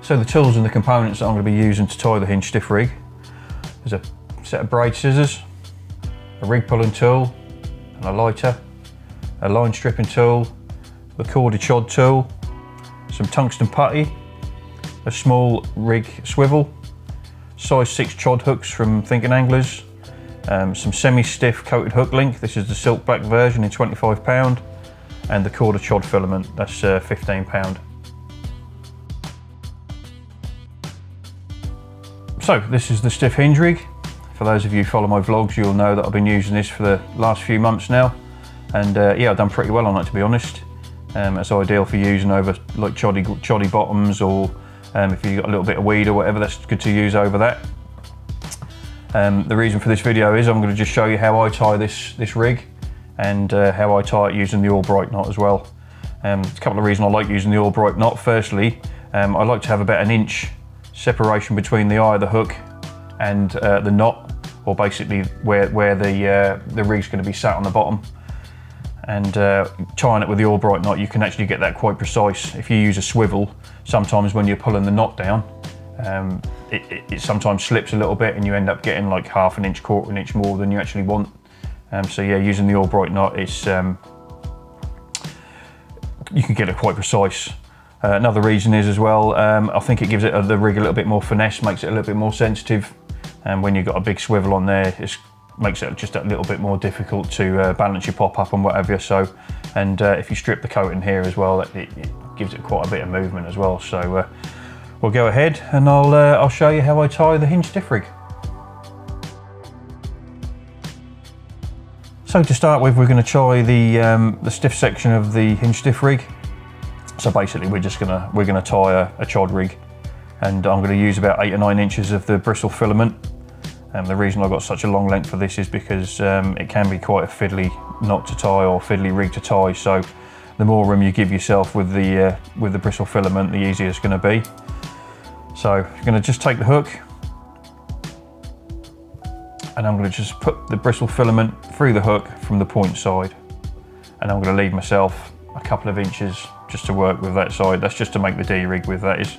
So the tools and the components that I'm going to be using to tie the hinge stiff rig. There's a set of braid scissors, a rig pulling tool and a lighter, a line stripping tool, the corded chod tool, some tungsten putty, a small rig swivel, size 6 chod hooks from Thinking Anglers, some semi-stiff coated hook link, this is the silk black version in £25, and the corded chod filament, that's £15. So this is the stiff hinge rig. For those of you who follow my vlogs, you'll know that I've been using this for the last few months now, and yeah, I've done pretty well on it, to be honest. It's ideal for using over like choddy bottoms, or if you've got a little bit of weed or whatever, that's good to use over that. The reason for this video is I'm going to just show you how I tie this rig, and how I tie it using the Albright knot as well. There's a couple of reasons I like using the Albright knot. Firstly, I like to have about an inch separation between the eye of the hook and the knot, or basically where the rig's going to be sat on the bottom. And tying it with the Albright knot, you can actually get that quite precise. If you use a swivel, sometimes when you're pulling the knot down, it sometimes slips a little bit and you end up getting like half an inch, quarter an inch more than you actually want. So yeah, using the Albright knot, it's you can get it quite precise. Another reason is as well, I think it gives it the rig a little bit more finesse, makes it a little bit more sensitive. And when you've got a big swivel on there, it makes it just a little bit more difficult to balance your pop up and whatever. So, and if you strip the coating here as well, it gives it quite a bit of movement as well. So we'll go ahead and I'll show you how I tie the hinge stiff rig. So to start with, we're going to tie the stiff section of the hinge stiff rig. So basically, we're going to tie a chod rig, and I'm going to use about 8 or 9 inches of the bristle filament. The reason I've got such a long length for this is because it can be quite a fiddly knot to tie, or fiddly rig to tie. So the more room you give yourself with the bristle filament, the easier it's going to be. So I'm going to just take the hook, and I'm going to just put the bristle filament through the hook from the point side, and I'm going to leave myself a couple of inches just to work with that side. That's just to make the D-rig with, that is.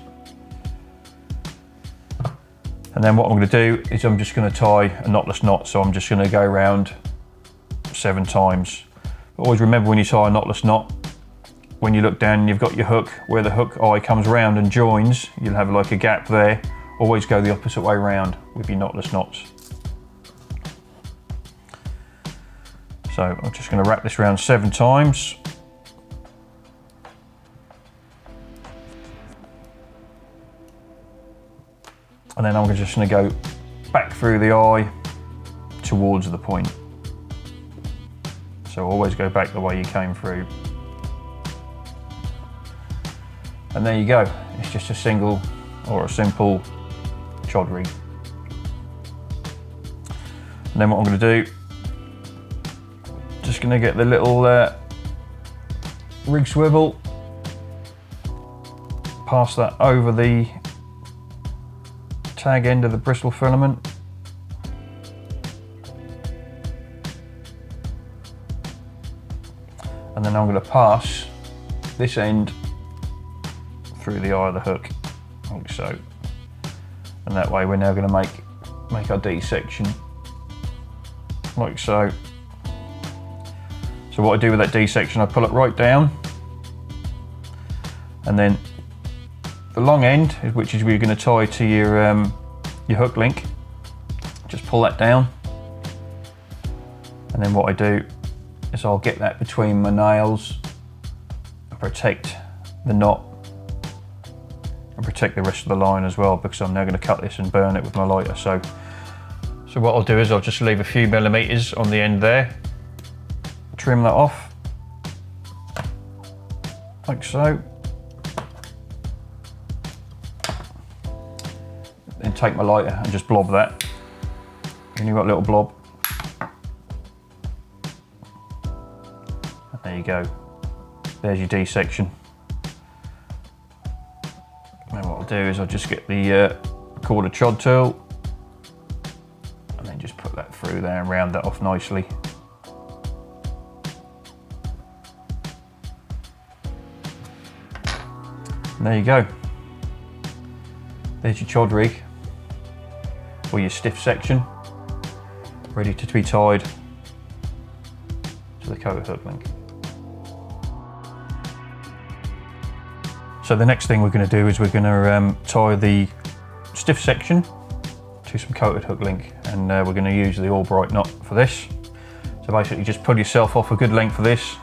And then what I'm going to do is I'm just going to tie a knotless knot. So I'm just going to go around 7 times. But always remember, when you tie a knotless knot, when you look down and you've got your hook, where the hook eye comes around and joins, you'll have like a gap there. Always go the opposite way around with your knotless knots. So I'm just going to wrap this around 7 times. And then I'm just going to go back through the eye towards the point. So always go back the way you came through. And there you go. It's just a single or a simple chod rig. And then what I'm going to do, just going to get the little rig swivel, pass that over the tag end of the bristle filament, and then I'm going to pass this end through the eye of the hook, like so. And that way we're now going to make our D section, like so. So what I do with that D section, I pull it right down, and then the long end, which is where you're going to tie to your hook link, just pull that down. And then what I do is I'll get that between my nails and protect the knot and protect the rest of the line as well, because I'm now going to cut this and burn it with my lighter. So what I'll do is I'll just leave a few millimeters on the end there, trim that off, like so. Then take my lighter and just blob that. And you've got a little blob. And there you go. There's your D section. And what I'll do is I'll just get the corded chod tool and then just put that through there and round that off nicely. And there you go. There's your chod rig, or your stiff section, ready to be tied to the coated hook link. So the next thing we're going to do is we're going to tie the stiff section to some coated hook link, and we're going to use the Albright knot for this. So basically just pull yourself off a good length for this,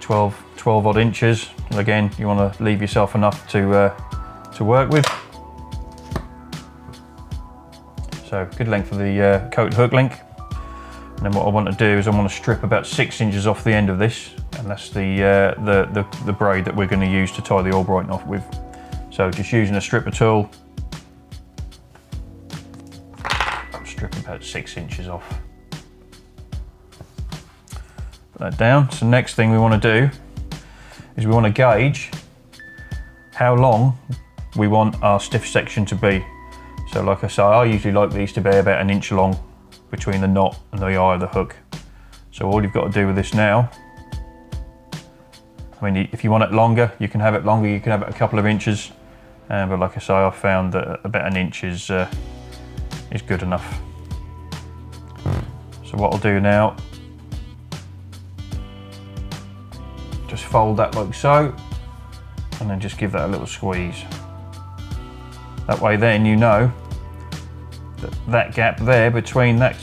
12 odd inches. And again, you want to leave yourself enough to work with. So good length for the coated hook link. And then what I want to do is I want to strip about 6 inches off the end of this, and that's the braid that we're going to use to tie the Albright knot with. So just using a stripper tool, strip about 6 inches off. Put that down. So next thing we want to do is we want to gauge how long we want our stiff section to be. So like I say, I usually like these to be about 1 inch long between the knot and the eye of the hook. So all you've got to do with this now, I mean, if you want it longer, you can have it longer, you can have it a couple of inches. But like I say, I've found that about 1 inch is good enough. So what I'll do now, just fold that like so, and then just give that a little squeeze. That way then you know that gap there between that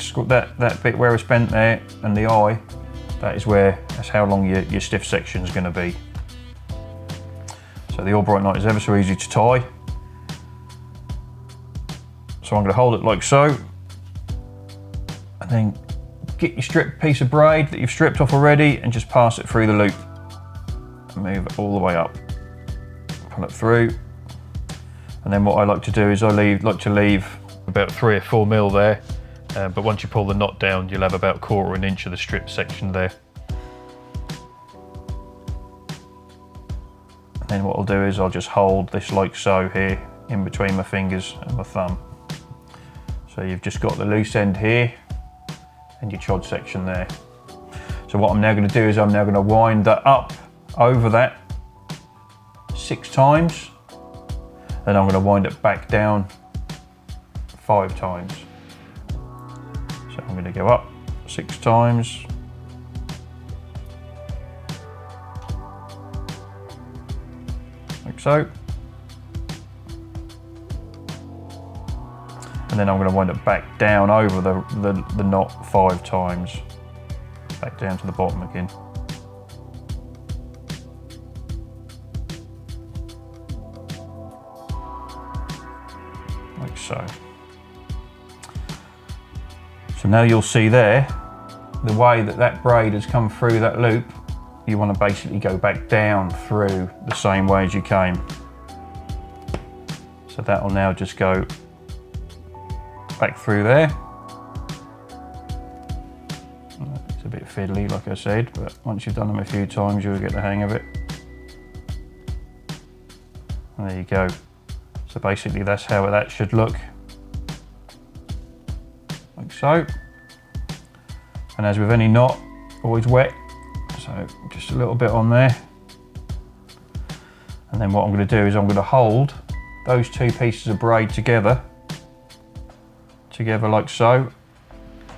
bit where it's bent there and the eye, that's how long your stiff section is going to be. So the Albright knot is ever so easy to tie. So I'm going to hold it like so, and then get your stripped piece of braid that you've stripped off already and just pass it through the loop and move it all the way up. Pull it through, and then what I like to do is I like to leave about 3 or 4 mil there, but once you pull the knot down, you'll have about 1/4 inch of the strip section there. And then what I'll do is I'll just hold this like so here in between my fingers and my thumb. So you've just got the loose end here and your chod section there. So what I'm now going to do is I'm now going to wind that up over that 6 times, and I'm going to wind it back down 5 times. So I'm going to go up 6 times, like so, and then I'm going to wind it back down over the knot 5 times, back down to the bottom again. Like so. So now you'll see there, the way that braid has come through that loop, you want to basically go back down through the same way as you came. So that will now just go back through there. It's a bit fiddly, like I said, but once you've done them a few times, you'll get the hang of it. And there you go. So basically that's how that should look. Like so. And as with any knot, always wet. So just a little bit on there. And then what I'm going to do is I'm going to hold those 2 pieces of braid together like so.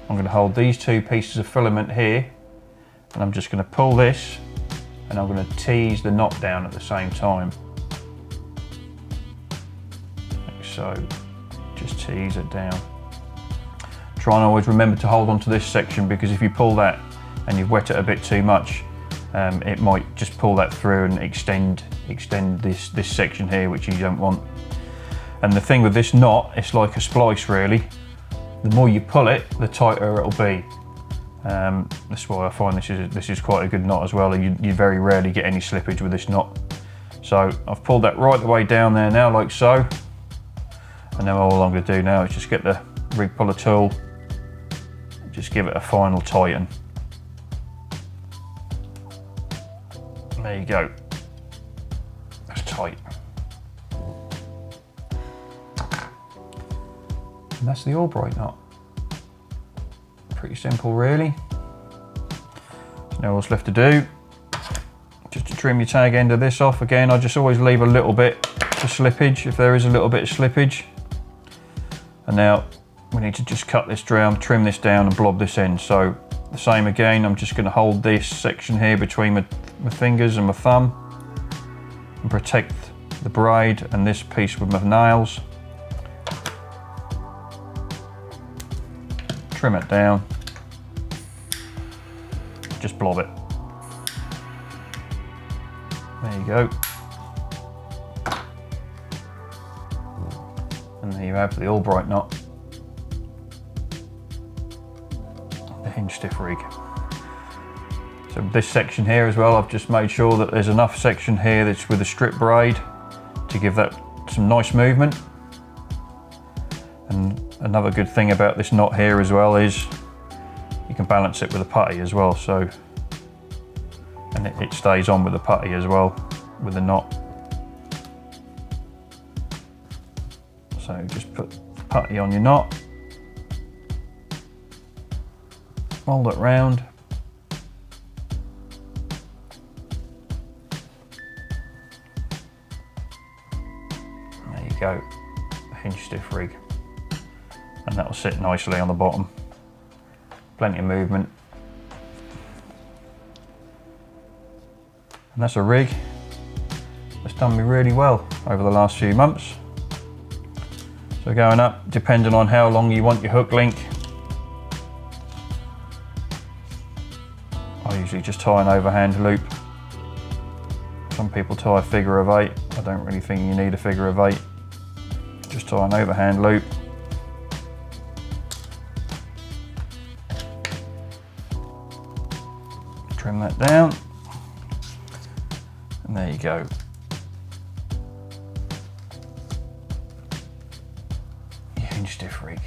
I'm going to hold these 2 pieces of filament here, and I'm just going to pull this, and I'm going to tease the knot down at the same time. Like so, just tease it down. Try and always remember to hold on to this section, because if you pull that and you've wet it a bit too much, it might just pull that through and extend this section here, which you don't want. And the thing with this knot, it's like a splice really. The more you pull it, the tighter it'll be. That's why I find this is quite a good knot as well. You very rarely get any slippage with this knot. So I've pulled that right the way down there now, like so. And now all I'm going to do now is just get the rig puller tool, just give it a final tighten. There you go. That's tight. And that's the Albright knot. Pretty simple really. So now what's left to do, just to trim your tag end of this off again, I just always leave a little bit for slippage if there is a little bit of slippage. And now we need to just cut this down, trim this down and blob this end. So the same again, I'm just going to hold this section here between my fingers and my thumb and protect the braid and this piece with my nails. Trim it down, just blob it. There you go. And there you have the Albright knot, the hinge stiff rig. So this section here as well, I've just made sure that there's enough section here that's with a strip braid to give that some nice movement. And another good thing about this knot here as well is you can balance it with a putty as well. So, and it stays on with the putty as well with the knot. So just put the putty on your knot, fold it round, there you go, a hinge stiff rig, and that will sit nicely on the bottom. Plenty of movement, and that's a rig that's done me really well over the last few months. So going up, depending on how long you want your hook link, I usually just tie an overhand loop. Some people tie a figure of 8. I don't really think you need a figure of 8. Just tie an overhand loop. Trim that down. And there you go. Hinge stiff rig.